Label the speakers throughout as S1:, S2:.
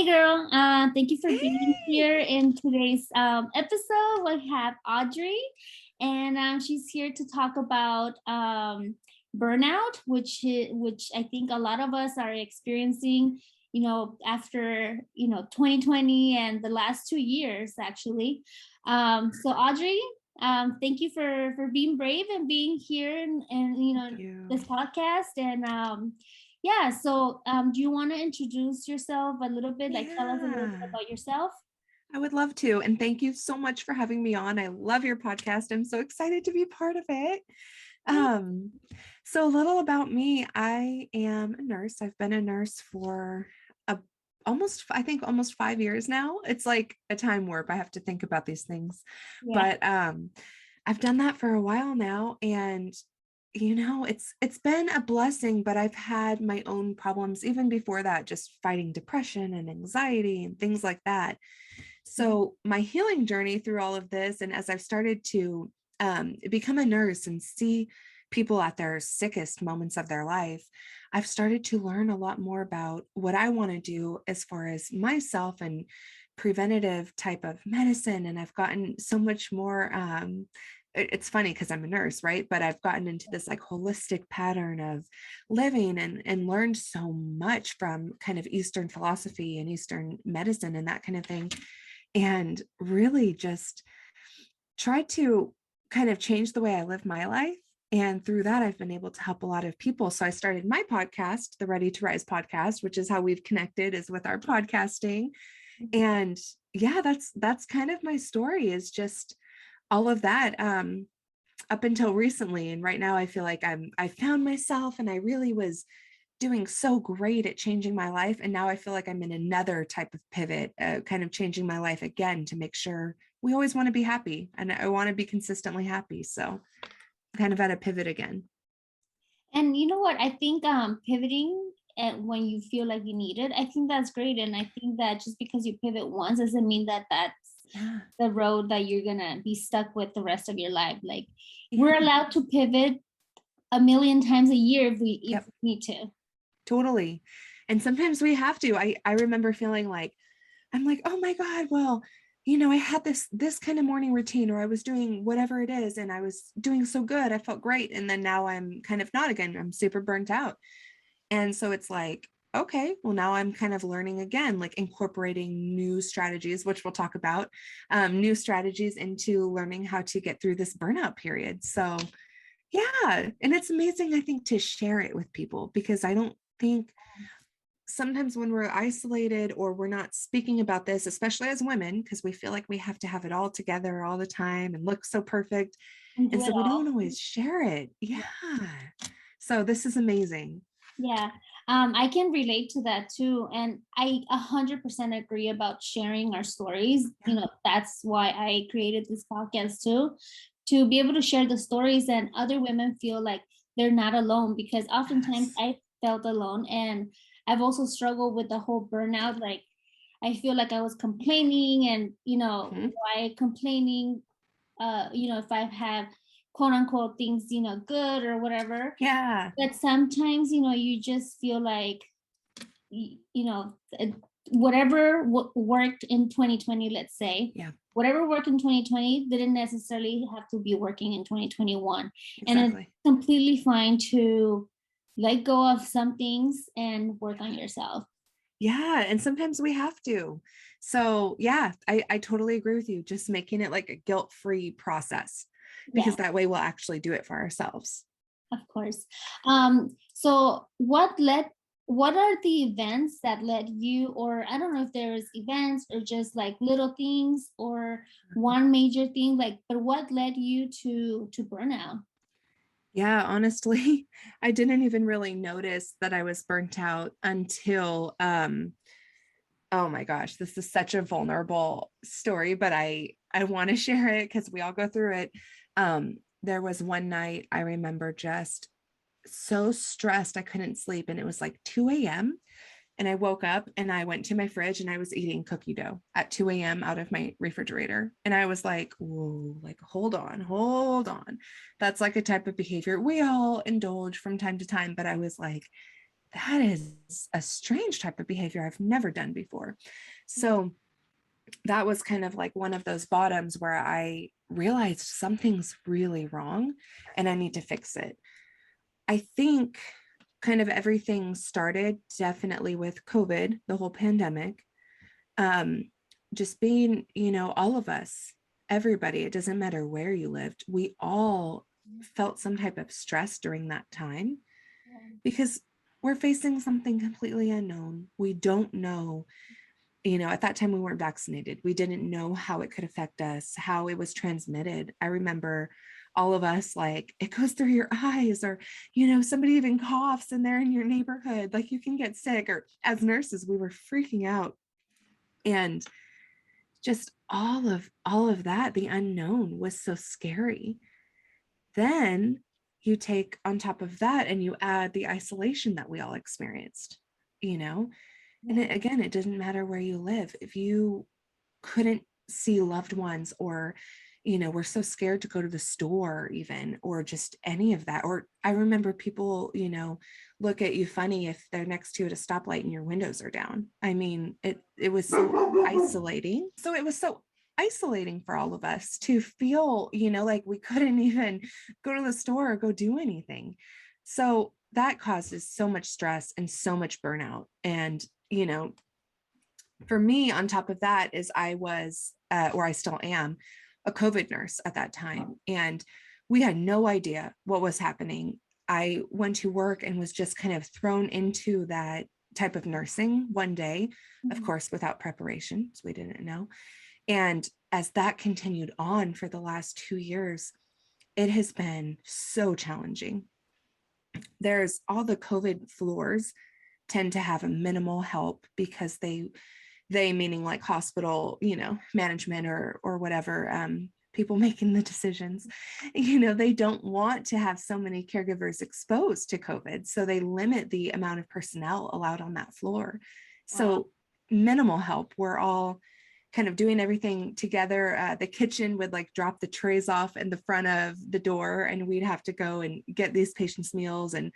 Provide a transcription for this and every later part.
S1: girl. Thank you for being
S2: Hey.
S1: here in today's episode. We have Audrey, and she's here to talk about burnout, which I think a lot of us are experiencing. After 2020 and the last 2 years, actually. So Audrey, thank you for being brave and being here and
S2: Thank you.
S1: this podcast and. Yeah, so do you want to introduce yourself a little bit, like tell us a little bit
S2: Yeah,
S1: about yourself?
S2: I would love to. And thank you so much for having me on. I love your podcast. I'm so excited to be part of it.
S1: Yeah.
S2: Um, so a little about me. I am a nurse. I've been a nurse for a, almost 5 years now. It's like a time warp. I have to think about these things.
S1: Yeah.
S2: But I've done that for a while now. And it's been a blessing, but I've had my own problems even before that, just fighting depression and anxiety and things like that. So my healing journey through all of this, and as I've started to become a nurse and see people at their sickest moments of their life, I've started to learn a lot more about what I want to do as far as myself and preventative type of medicine. And I've gotten so much more it's funny because I'm a nurse, right? But I've gotten into this like holistic pattern of living and learned so much from kind of Eastern philosophy and Eastern medicine and that kind of thing. And really just tried to kind of change the way I live my life. And through that, I've been able to help a lot of people. So I started my podcast, the Ready to Rise podcast, which is how we've connected, is with our podcasting. And yeah, that's kind of my story, is just all of that up until recently. And right now I feel like I found myself, and I really was doing so great at changing my life. And now I feel like I'm in another type of pivot, kind of changing my life again to make sure we always want to be happy, and I want to be consistently happy. So kind of at a pivot again.
S1: And you know what? I think pivoting when you feel like you need it, I think that's great. And I think that just because you pivot once doesn't mean that that's
S2: Yeah.
S1: the road that you're gonna be stuck with the rest of your life. Like we're
S2: Yeah.
S1: allowed to pivot a million times a year if
S2: Yep.
S1: we need to.
S2: Totally. And sometimes we have to. I remember feeling like, I'm like, oh my God, well, I had this kind of morning routine, or I was doing whatever it is, and I was doing so good. I felt great. And then now I'm kind of not again. I'm super burnt out. And so it's like, okay, well, now I'm kind of learning again, like incorporating new strategies, which we'll talk about, new strategies into learning how to get through this burnout period. So yeah. And it's amazing, I think, to share it with people, because I don't think sometimes when we're isolated or we're not speaking about this, especially as women, because we feel like we have to have it all together all the time and look so perfect.
S1: And
S2: And
S1: do
S2: so
S1: it
S2: we
S1: all.
S2: don't always share it. Yeah. So this is amazing.
S1: Yeah, I can relate to that too. And I 100% agree about sharing our stories.
S2: Yeah.
S1: That's why I created this podcast too, to be able to share the stories and other women feel like they're not alone, because oftentimes
S2: Yes.
S1: I felt alone, and I've also struggled with the whole burnout. Like I feel like I was complaining and,
S2: Mhm.
S1: why complaining, if I have quote unquote things, good or whatever.
S2: Yeah.
S1: But sometimes, you just feel like, whatever worked in 2020, let's say,
S2: Yeah.
S1: whatever worked in 2020 didn't necessarily have to be working in 2021. And it's
S2: Exactly.
S1: completely fine to let go of some things and work on yourself.
S2: Yeah. And sometimes we have to. So yeah, I totally agree with you. Just making it like a guilt-free process,
S1: Yeah,
S2: because that way we'll actually do it for ourselves.
S1: of course. So what are the events that led you, or I don't know if there's events or just like little things or one major thing, like, but what led you to burnout?
S2: Yeah, honestly, I didn't even really notice that I was burnt out until oh my gosh, this is such a vulnerable story, but I want to share it because we all go through it. There was one night I remember just so stressed I couldn't sleep, and it was like 2 a.m. And I woke up and I went to my fridge and I was eating cookie dough at 2 a.m. out of my refrigerator. And I was like, whoa, like, hold on, hold on. That's like a type of behavior we all indulge from time to time. But I was like, that is a strange type of behavior I've never done before. So that was kind of like one of those bottoms where I realized something's really wrong and I need to fix it. I think kind of everything started definitely with COVID, the whole pandemic. Just being, all of us, everybody, it doesn't matter where you lived, we all felt some type of stress during that time because we're facing something completely unknown. We don't know, at that time we weren't vaccinated. We didn't know how it could affect us, how it was transmitted. I remember all of us like, it goes through your eyes, or, somebody even coughs and they're in your neighborhood, like you can get sick. Or as nurses, we were freaking out. And just all of that, the unknown was so scary. Then you take on top of that and you add the isolation that we all experienced, and again, it doesn't matter where you live. If you couldn't see loved ones, or we're so scared to go to the store even, or just any of that. Or I remember people look at you funny if they're next to you at a stoplight and your windows are down. I mean, it was so isolating. So it was so isolating for all of us to feel like we couldn't even go to the store or go do anything. So that causes so much stress and so much burnout. And for me, on top of that, is I was, or I still am, a COVID nurse at that time. And we had no idea what was happening. I went to work and was just kind of thrown into that type of nursing one day, of course, without preparation, so we didn't know. And as that continued on for the last 2 years, it has been so challenging. There's all the COVID floors tend to have a minimal help because they meaning like hospital, management or whatever, people making the decisions, they don't want to have so many caregivers exposed to COVID. So they limit the amount of personnel allowed on that floor. So minimal help. We're all kind of doing everything together. The kitchen would like drop the trays off in the front of the door, and we'd have to go and get these patients' meals and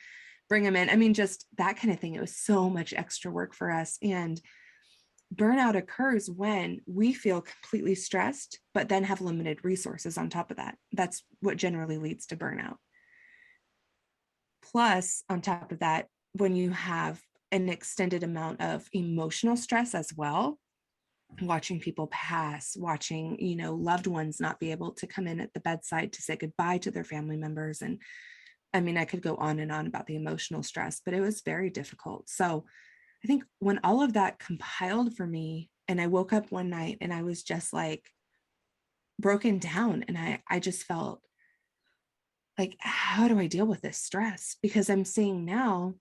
S2: bring them in. I mean, just that kind of thing. It was so much extra work for us. And burnout occurs when we feel completely stressed, but then have limited resources on top of that. That's what generally leads to burnout. Plus, on top of that, when you have an extended amount of emotional stress as well, watching people pass, watching, loved ones not be able to come in at the bedside to say goodbye to their family members. And I mean, I could go on and on about the emotional stress, but it was very difficult. So I think when all of that compiled for me, and I woke up one night and I was just like broken down, and I just felt like, how do I deal with this stress? Because I'm seeing now,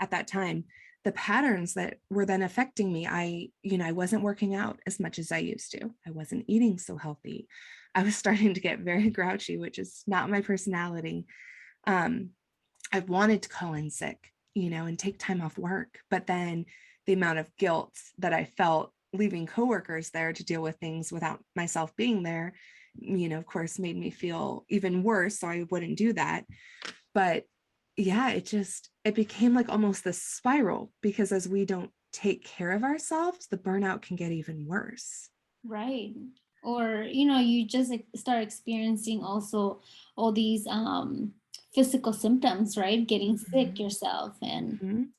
S2: at that time, the patterns that were then affecting me. I wasn't working out as much as I used to. I wasn't eating so healthy. I was starting to get very grouchy, which is not my personality. I wanted to call in sick, and take time off work. But then the amount of guilt that I felt leaving coworkers there to deal with things without myself being there, of course, made me feel even worse. So I wouldn't do that. But yeah, it became like almost this spiral, because as we don't take care of ourselves, the burnout can get even worse.
S1: Right. Or, you just start experiencing also all these physical symptoms, right? Getting sick yourself. And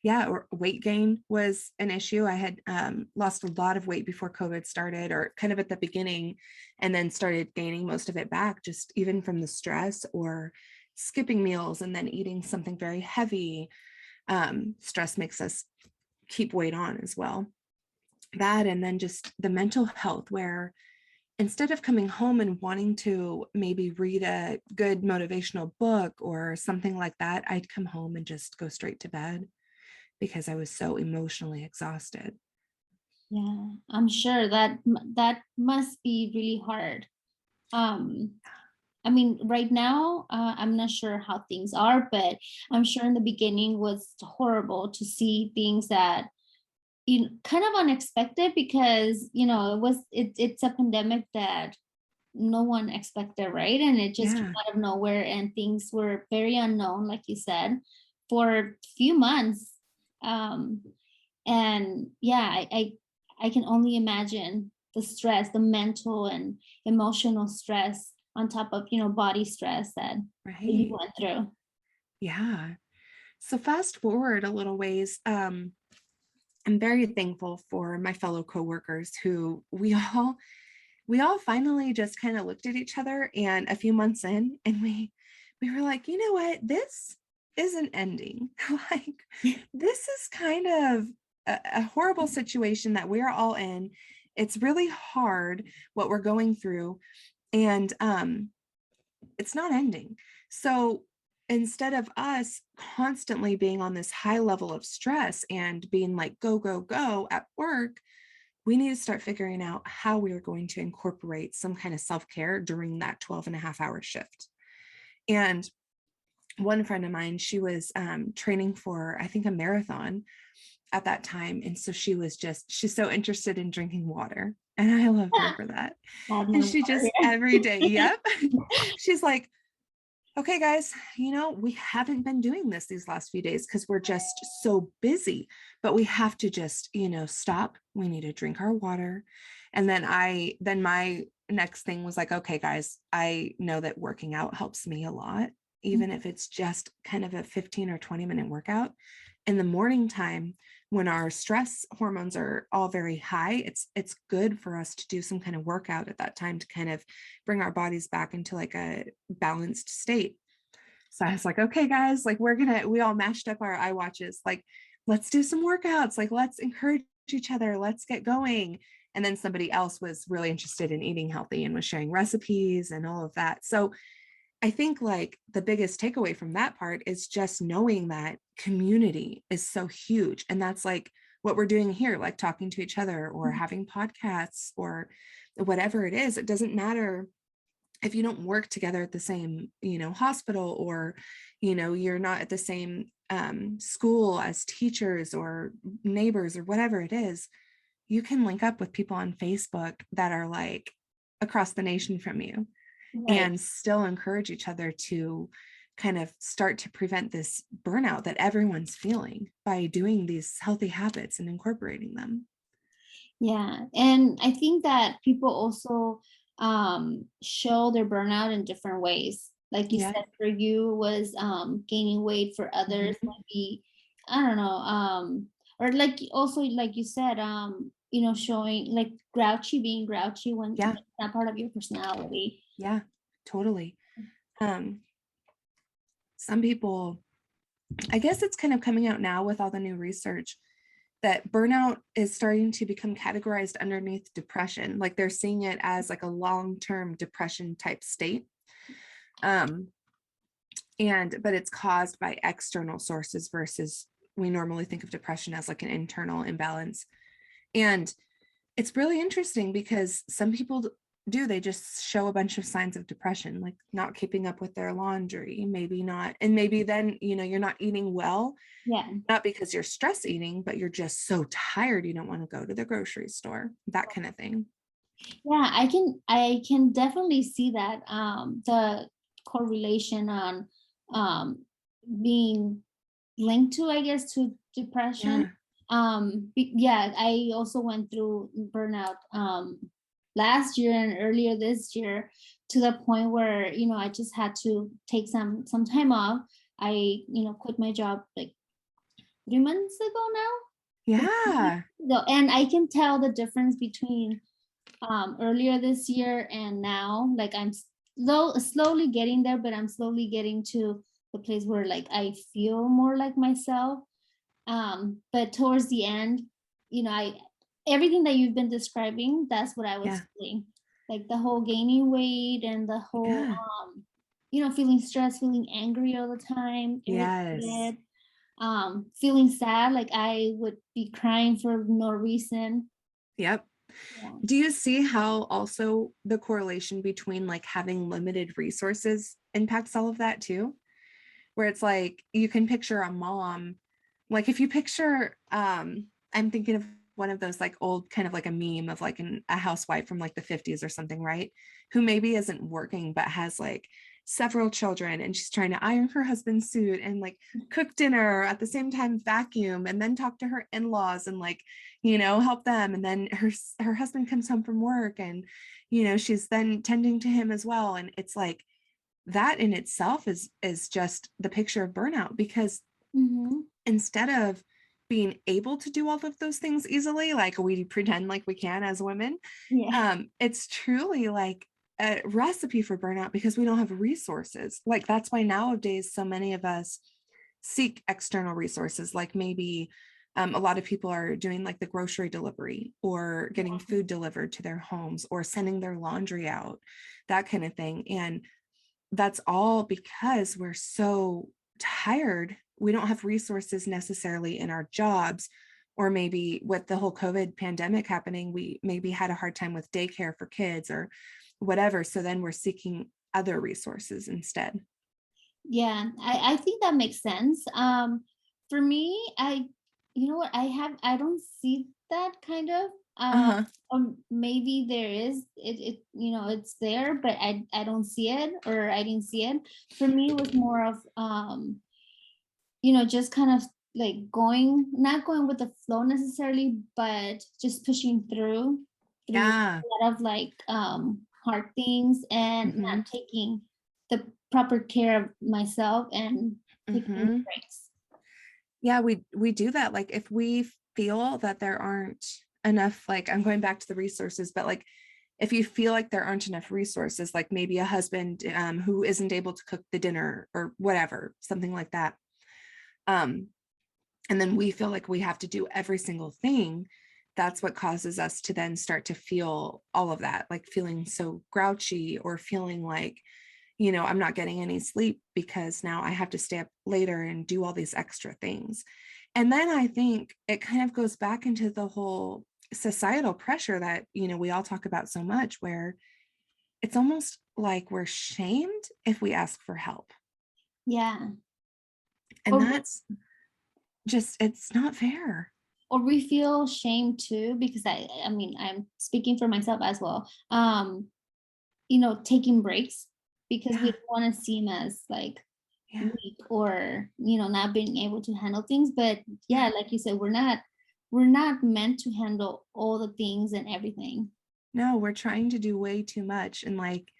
S2: Yeah, or weight gain was an issue. I had lost a lot of weight before COVID started, or kind of at the beginning, and then started gaining most of it back, just even from the stress or skipping meals and then eating something very heavy. Stress makes us keep weight on as well. That, and then just the mental health, where instead of coming home and wanting to maybe read a good motivational book or something like that, I'd come home and just go straight to bed because I was so emotionally exhausted.
S1: yeah, I'm sure that must be really hard. um I mean, right now, I'm not sure how things are, but I'm sure in the beginning was horrible to see things that kind of unexpected, because it's a pandemic that no one expected, right? And it just came
S2: Yeah.
S1: out of nowhere, and things were very unknown, like you said. for a few months. And yeah, I can only imagine the stress, the mental and emotional stress on top of, body stress that you
S2: Right.
S1: went through.
S2: Yeah. So fast forward a little ways. I'm very thankful for my fellow coworkers who we all finally just kind of looked at each other and a few months in, and we were like, you know what, this isn't ending. Like, this is kind of a horrible situation that we're all in. It's really hard what we're going through, and it's not ending. So instead of us constantly being on this high level of stress and being like, go, go, go at work, we need to start figuring out how we are going to incorporate some kind of self-care during that 12 and a half hour shift. And one friend of mine, she was training for, I think, a marathon at that time. And so she's so interested in drinking water. And I love her for that.
S1: Add
S2: And
S1: more
S2: she
S1: water
S2: just every day, yep. She's like, okay, guys, we haven't been doing these last few days because we're just so busy, but we have to just, stop. We need to drink our water. And then my next thing was like, okay, guys, I know that working out helps me a lot, even if it's just kind of a 15 or 20-minute workout. In the morning time, when our stress hormones are all very high, it's good for us to do some kind of workout at that time to kind of bring our bodies back into like a balanced state. So I was like, okay, guys, like we all matched up our iWatches, like, let's do some workouts, like, let's encourage each other, let's get going. And then somebody else was really interested in eating healthy and was sharing recipes and all of that. So I think like the biggest takeaway from that part is just knowing that community is so huge. And that's like what we're doing here, like talking to each other or having podcasts or whatever it is. It doesn't matter if you don't work together at the same, hospital, or, you're not at the same school as teachers or neighbors or whatever it is. You can link up with people on Facebook that are like across the nation from you
S1: right.
S2: and still encourage each other to kind of start to prevent this burnout that everyone's feeling by doing these healthy habits and incorporating them.
S1: Yeah, and I think that people also show their burnout in different ways. Like you
S2: Yeah.
S1: said, for you was gaining weight. For others
S2: Mhm.
S1: might be, I don't know, or like also like you said, showing like being grouchy when
S2: Yeah.
S1: it's not part of your personality.
S2: Yeah, totally. Um, some people, I guess it's kind of coming out now with all the new research that burnout is starting to become categorized underneath depression. Like they're seeing it as like a long-term depression type state. Um, but it's caused by external sources versus we normally think of depression as like an internal imbalance. And it's really interesting because some people they just show a bunch of signs of depression, like not keeping up with their laundry, maybe not, and maybe then you're not eating well,
S1: Yeah.
S2: not because you're stress eating, but you're just so tired you don't want to go to the grocery store, that kind of thing.
S1: Yeah, I can definitely see that the correlation on um being linked to, I guess, to depression.
S2: Yeah.
S1: Yeah, I also went through burnout last year and earlier this year, to the point where I just had to take some time off. I quit my job like 3 months ago now.
S2: Yeah.
S1: So, and I can tell the difference between earlier this year and now. Like I'm slowly getting there, but I'm slowly getting to the place where like I feel more like myself. But towards the end, I everything that you've been describing, that's what I was
S2: Yeah.
S1: feeling. Like the whole gaining weight and the whole
S2: Yeah.
S1: feeling stressed, feeling angry all the time,
S2: Yes.
S1: irritated, feeling sad, like I would be crying for no reason.
S2: Yep.
S1: Yeah.
S2: Do you see how also the correlation between like having limited resources impacts all of that too? Where it's like you can picture a mom, like if you picture, I'm thinking of one of those like old kind of like a meme of like a housewife from like the 50s or something, right? Who maybe isn't working but has like several children, and she's trying to iron her husband's suit and like cook dinner at the same time, vacuum, and then talk to her in-laws and like, help them. And then her husband comes home from work, and she's then tending to him as well. And it's like that in itself is just the picture of burnout, because
S1: Mm-hmm.
S2: instead of being able to do all of those things easily, like we pretend like we can as women,
S1: Yeah.
S2: it's truly like a recipe for burnout because we don't have resources. Like that's why nowadays so many of us seek external resources, like maybe a lot of people are doing like the grocery delivery or getting food delivered to their homes or sending their laundry out, that kind of thing. And that's all because we're so tired. We don't have resources necessarily in our jobs, or maybe with the whole COVID pandemic happening, we maybe had a hard time with daycare for kids or whatever. So then we're seeking other resources instead.
S1: Yeah, I think that makes sense. For me, you know what, I don't see that kind of,
S2: Uh-huh.
S1: maybe there is, it's there, but I don't see it, or I didn't see it. For me, it was more of, just kind of like not going with the flow necessarily, but just pushing through
S2: Yeah.
S1: a lot of like hard things, and
S2: Mm-hmm.
S1: not taking the proper care of myself and taking
S2: Mm-hmm.
S1: breaks.
S2: Yeah, we do that. Like if we feel that there aren't enough, like I'm going back to the resources, but like if you feel like there aren't enough resources, like maybe a husband who isn't able to cook the dinner or whatever, something like that. Um, and then we feel like we have to do every single thing. That's what causes us to then start to feel all of that, like feeling so grouchy or feeling like, I'm not getting any sleep because now I have to stay up later and do all these extra things. And then I think it kind of goes back into the whole societal pressure that, we all talk about so much, where it's almost like we're shamed if we ask for help.
S1: Yeah.
S2: And
S1: or
S2: that's just, it's not fair.
S1: or we feel shame too, because I mean, I'm speaking for myself as well. Taking breaks, because we
S2: Yeah.
S1: don't want to seem as like
S2: Yeah.
S1: weak, or not being able to handle things. But
S2: Yeah.
S1: yeah, like you said, we're not meant to handle all the things and everything.
S2: No, we're trying to do way too much. And like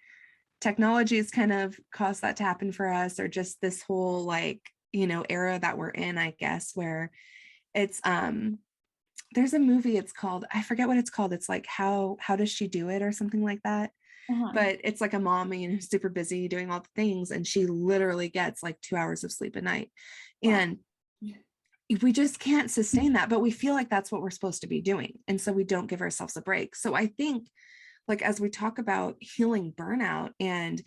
S2: technology has kind of caused that to happen for us, or just this whole like, era that we're in, I guess, where it's there's a movie, it's called, I forget what it's called. It's like how does she do it or something like that.
S1: Uh-huh.
S2: But it's like a mom, who's super busy doing all the things, and she literally gets like 2 hours of sleep a night.
S1: Wow.
S2: And we just can't sustain that, but we feel like that's what we're supposed to be doing. And so we don't give ourselves a break. So I think like as we talk about healing burnout and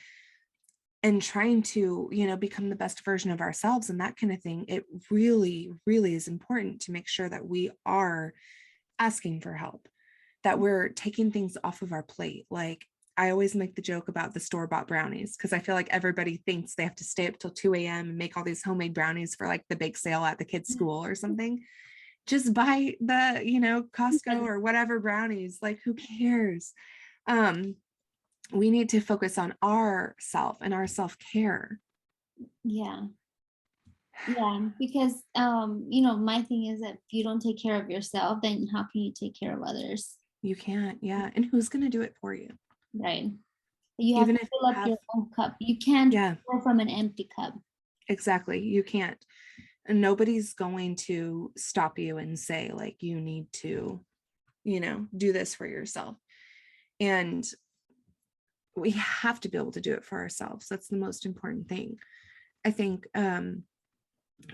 S2: trying to, become the best version of ourselves and that kind of thing, it really, really is important to make sure that we are asking for help, that we're taking things off of our plate. Like I always make the joke about the store-bought brownies, because I feel like everybody thinks they have to stay up till 2 a.m. and make all these homemade brownies for like the bake sale at the kids' school or something. Just buy the, Costco or whatever brownies, like who cares? Um, we need to focus on our self and our self-care.
S1: Yeah. Yeah, because my thing is that if you don't take care of yourself, then how can you take care of others?
S2: You can't, yeah. And who's going to do it for you?
S1: Right. You have
S2: Even
S1: to
S2: if
S1: fill
S2: you
S1: up
S2: have,
S1: your own cup. You can't
S2: yeah,
S1: pour from an empty cup.
S2: exactly. You can't. And nobody's going to stop you and say, like, you need to, do this for yourself. And we have to be able to do it for ourselves. That's the most important thing. I think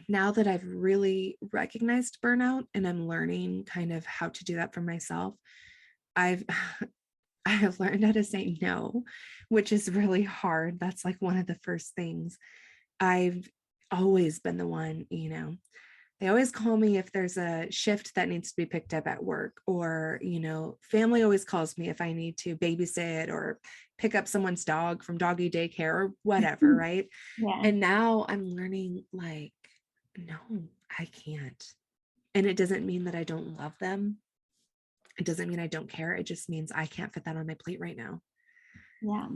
S2: now that I've really recognized burnout and I'm learning kind of how to do that for myself, I've I have learned how to say no, which is really hard. That's like one of the first things. I've always been the one, they always call me if there's a shift that needs to be picked up at work, or, family always calls me if I need to babysit or pick up someone's dog from doggy daycare or whatever, right?
S1: Yeah.
S2: And now I'm learning like, no, I can't. And it doesn't mean that I don't love them. It doesn't mean I don't care. It just means I can't fit that on my plate right now.
S1: Yeah.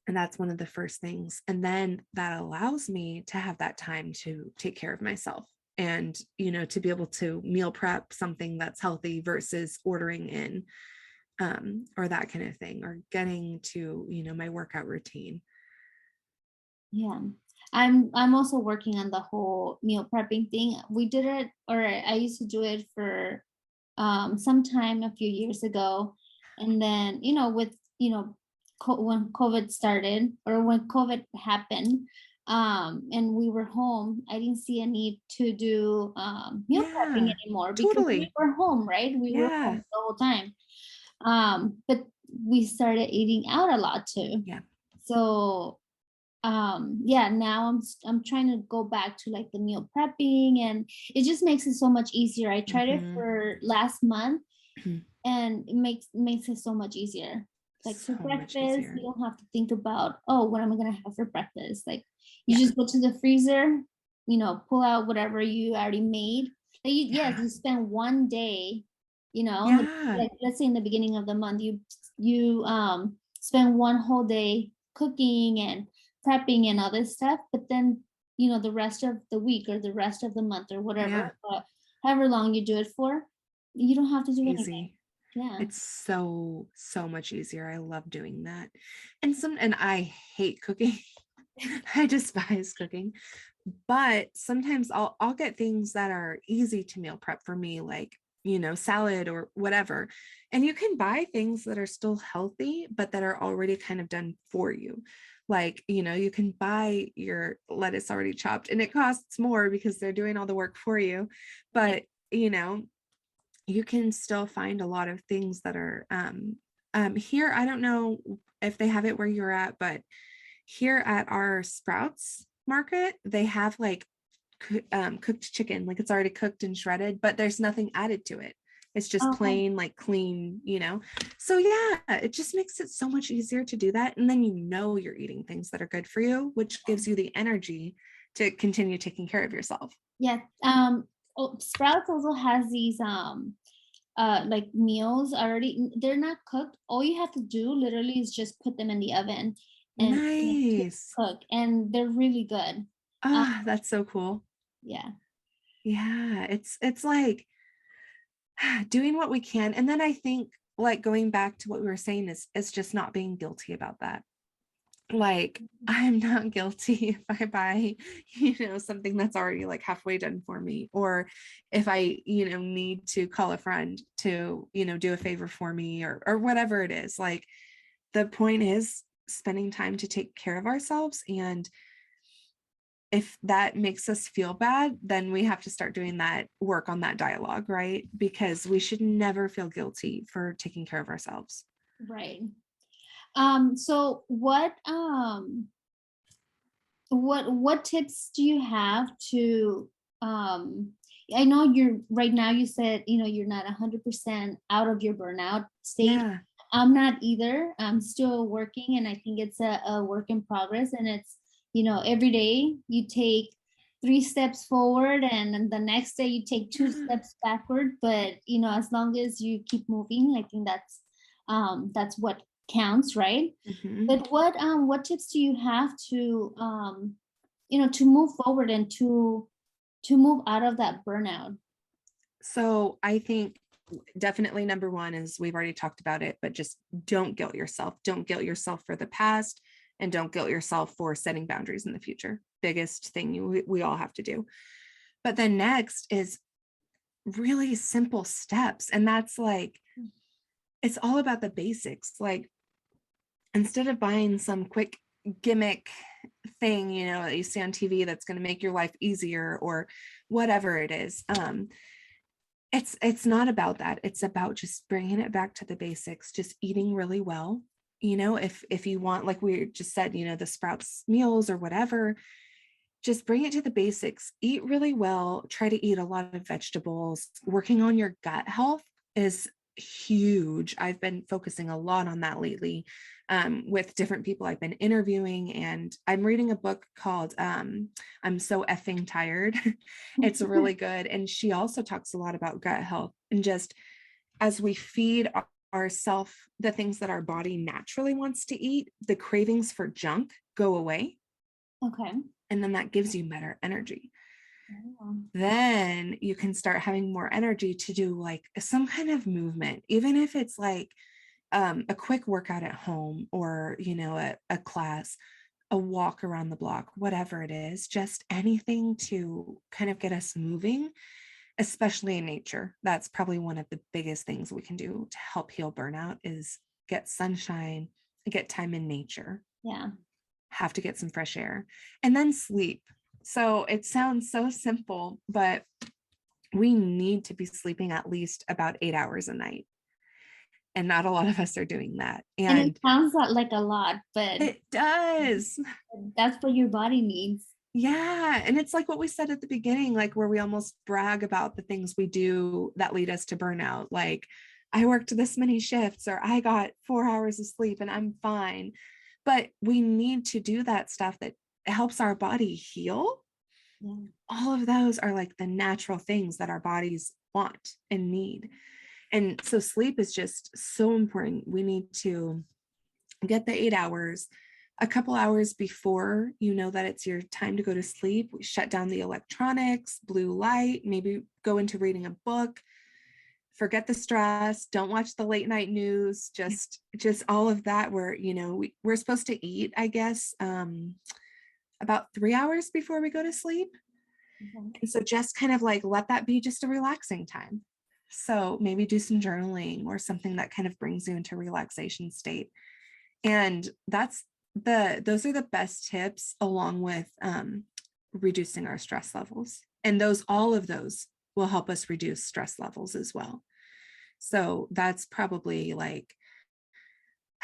S2: And that's one of the first things. And then that allows me to have that time to take care of myself and, to be able to meal prep something that's healthy versus ordering in, or that kind of thing, or getting to, my workout routine.
S1: Yeah. I'm also working on the whole meal prepping thing. We did it, or I used to do it for sometime a few years ago. And then, with, when COVID started, or when COVID happened, and we were home, I didn't see a need to do meal prepping
S2: Yeah,
S1: anymore because we
S2: totally.
S1: were home, right? We were home
S2: Yeah.
S1: the whole time. But we started eating out a lot too.
S2: Yeah.
S1: So yeah, now I'm trying to go back to like the meal prepping, and it just makes it so much easier. I tried it
S2: Mhm.
S1: for last month, and it makes it so much easier. Like for
S2: So much
S1: breakfast,
S2: easier.
S1: you don't have to think about, oh, what am I gonna have for breakfast? Like you
S2: Yeah.
S1: just go to the freezer, pull out whatever you already made. Like yes,
S2: Yeah.
S1: you spend one day,
S2: Yeah.
S1: like let's say in the beginning of the month, you spend one whole day cooking and prepping and all this stuff, but then the rest of the week or the rest of the month or whatever,
S2: Yeah.
S1: however long you do it for, you don't have to do anything.
S2: Easy.
S1: Yeah.
S2: It's so much easier. I love doing that. And I hate cooking. I despise cooking. But sometimes I'll get things that are easy to meal prep for me, like, salad or whatever. And you can buy things that are still healthy, but that are already kind of done for you. Like, you can buy your lettuce already chopped and it costs more because they're doing all the work for you.
S1: Right.
S2: But, you can still find a lot of things that are here. I don't know if they have it where you're at, but here at our Sprouts market, they have like cooked chicken, like it's already cooked and shredded, but there's nothing added to it. It's just
S1: Oh,
S2: plain, like clean, So yeah, it just makes it so much easier to do that. And then you're eating things that are good for you, which gives you the energy to continue taking care of yourself.
S1: yeah. Sprouts also has these like meals already. They're not cooked. All you have to do literally is just put them in the oven and to
S2: Nice.
S1: cook, and they're really good. Um,
S2: Ah, that's so cool.
S1: yeah.
S2: Yeah, it's like doing what we can. And then I think like going back to what we were saying is just not being guilty about that. Like I'm not guilty if I buy, something that's already like halfway done for me, or if I, need to call a friend to, do a favor for me or whatever it is. Like the point is spending time to take care of ourselves. And if that makes us feel bad, then we have to start doing that work on that dialogue, right? Because we should never feel guilty for taking care of ourselves.
S1: Right. So what tips do you have to I know you're right now, you said you're not 100% out of your burnout stage.
S2: Yeah.
S1: I'm not either. I'm still working, and I think it's a work in progress, and it's every day you take 3 steps forward, and then the next day you take two
S2: Yeah.
S1: steps backward, but as long as you keep moving, I think that's what counts, right?
S2: Mhm.
S1: But what tips do you have to to move forward and to move out of that burnout?
S2: So I think definitely number one is we've already talked about it, but just don't guilt yourself. Don't guilt yourself for the past and don't guilt yourself for setting boundaries in the future. Biggest thing we all have to do. But then next is really simple steps. And that's like, it's all about the basics. Like instead of buying some quick gimmick thing, that you see on TV that's going to make your life easier or whatever it is, it's not about that. It's about just bringing it back to the basics, just eating really well. If you want, like we just said, the Sprouts meals or whatever, just bring it to the basics. Eat really well, try to eat a lot of vegetables. Working on your gut health is huge. I've been focusing a lot on that lately, with different people I've been interviewing, and I'm reading a book called I'm So Effing Tired. It's really good. And she also talks a lot about gut health and just as we feed the things that our body naturally wants to eat, the cravings for junk go away.
S1: Okay.
S2: And then that gives you better energy.
S1: Oh.
S2: Then you can start having more energy to do like some kind of movement, even if it's like a quick workout at home, or, you know, a class, a walk around the block, whatever it is, just anything to kind of get us moving, especially in nature. That's probably one of the biggest things we can do to help heal burnout is get sunshine, get time in nature.
S1: Yeah.
S2: Have to get some fresh air, and then sleep. So it sounds so simple, but we need to be sleeping at least about 8 hours a night. And not a lot of us are doing that.
S1: And it
S2: And
S1: sounds like a lot, but
S2: it does.
S1: that's what your body needs.
S2: Yeah. And it's like what we said at the beginning, like where we almost brag about the things we do that lead us to burnout. Like, I worked this many shifts, or I got 4 hours of sleep and I'm fine. But we need to do that stuff that helps our body heal.
S1: Yeah.
S2: All of those are like the natural things that our bodies want and need. And so sleep is just so important. We need to get the 8 hours. A couple hours before you know that it's your time to go to sleep, we shut down the electronics, blue light, maybe go into reading a book, forget the stress, don't watch the late night news, just all of that, where, you know, we're supposed to eat, I guess, about 3 hours before we go to sleep.
S1: Okay.
S2: And so just kind of like let that be just a relaxing time. So maybe do some journaling or something that kind of brings you into relaxation state. And those are the best tips, along with reducing our stress levels. And all of those will help us reduce stress levels as well. So that's probably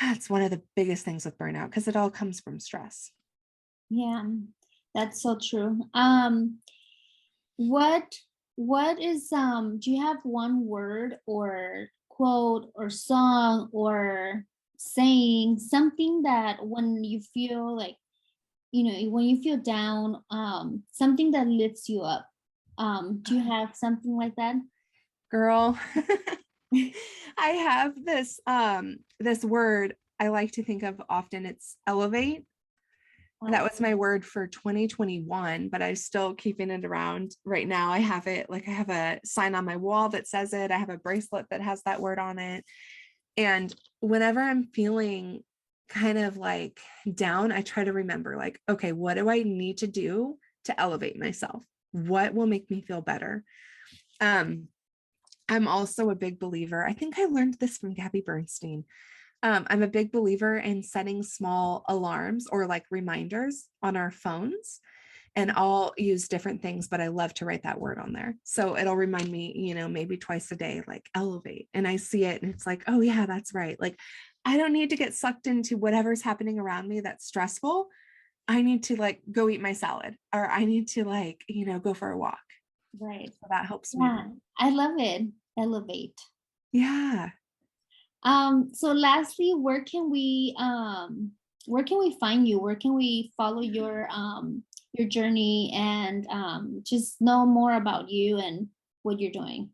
S2: that's one of the biggest things with burnout, because it all comes from stress.
S1: Yeah, that's so true. What is do you have one word or quote or song or saying, something that when you feel like, when you feel down, something that lifts you up? Do you have something like that?
S2: Girl, I have this word I like to think of often. It's elevate. That was my word for 2021, but I'm still keeping it around right now. I have a sign on my wall that says it. I have a bracelet that has that word on it. And whenever I'm feeling kind of like down, I try to remember, like, okay, what do I need to do to elevate myself? What will make me feel better? I'm also a big believer. I think I learned this from Gabby Bernstein. I'm a big believer in setting small alarms or like reminders on our phones, and I'll use different things, but I love to write that word on there. So it'll remind me, maybe twice a day, like elevate. And I see it and it's like, oh yeah, that's right. Like, I don't need to get sucked into whatever's happening around me that's stressful. I need to like go eat my salad, or I need to like, go for a walk.
S1: Right.
S2: So that helps me.
S1: Yeah, I love it. Elevate.
S2: Yeah.
S1: So lastly, where can we find you? Where can we follow your journey and just know more about you and what you're doing?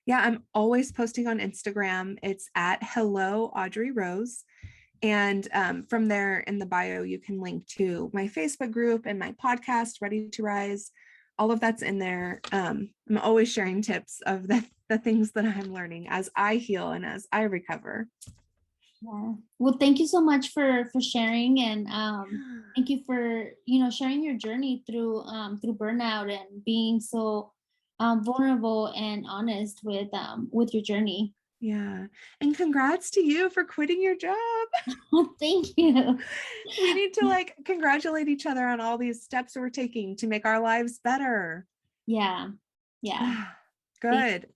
S2: Yeah, I'm always posting on Instagram. It's at Hello Audrey Rose. And from there in the bio, you can link to my Facebook group and my podcast, Ready to Rise. All of that's in there. I'm always sharing tips of the things that I'm learning as I heal and as I recover.
S1: Yeah. Well, thank you so much for sharing, and thank you for sharing your journey through burnout and being so vulnerable and honest with your journey.
S2: Yeah. And congrats to you for quitting your job.
S1: Thank you.
S2: We need to like congratulate each other on all these steps we're taking to make our lives better.
S1: Yeah. Yeah.
S2: Good.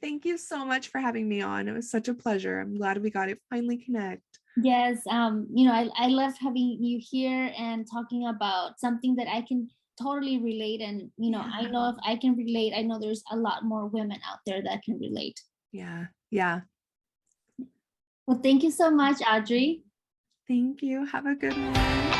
S2: Thank you so much for having me on. It was such a pleasure. I'm glad we got to finally connect.
S1: Yes. I love having you here and talking about something that I can totally relate. And, I know if I can relate, I know there's a lot more women out there that can relate.
S2: Yeah. Yeah.
S1: Well, thank you so much, Audrey.
S2: Thank you. Have a good one.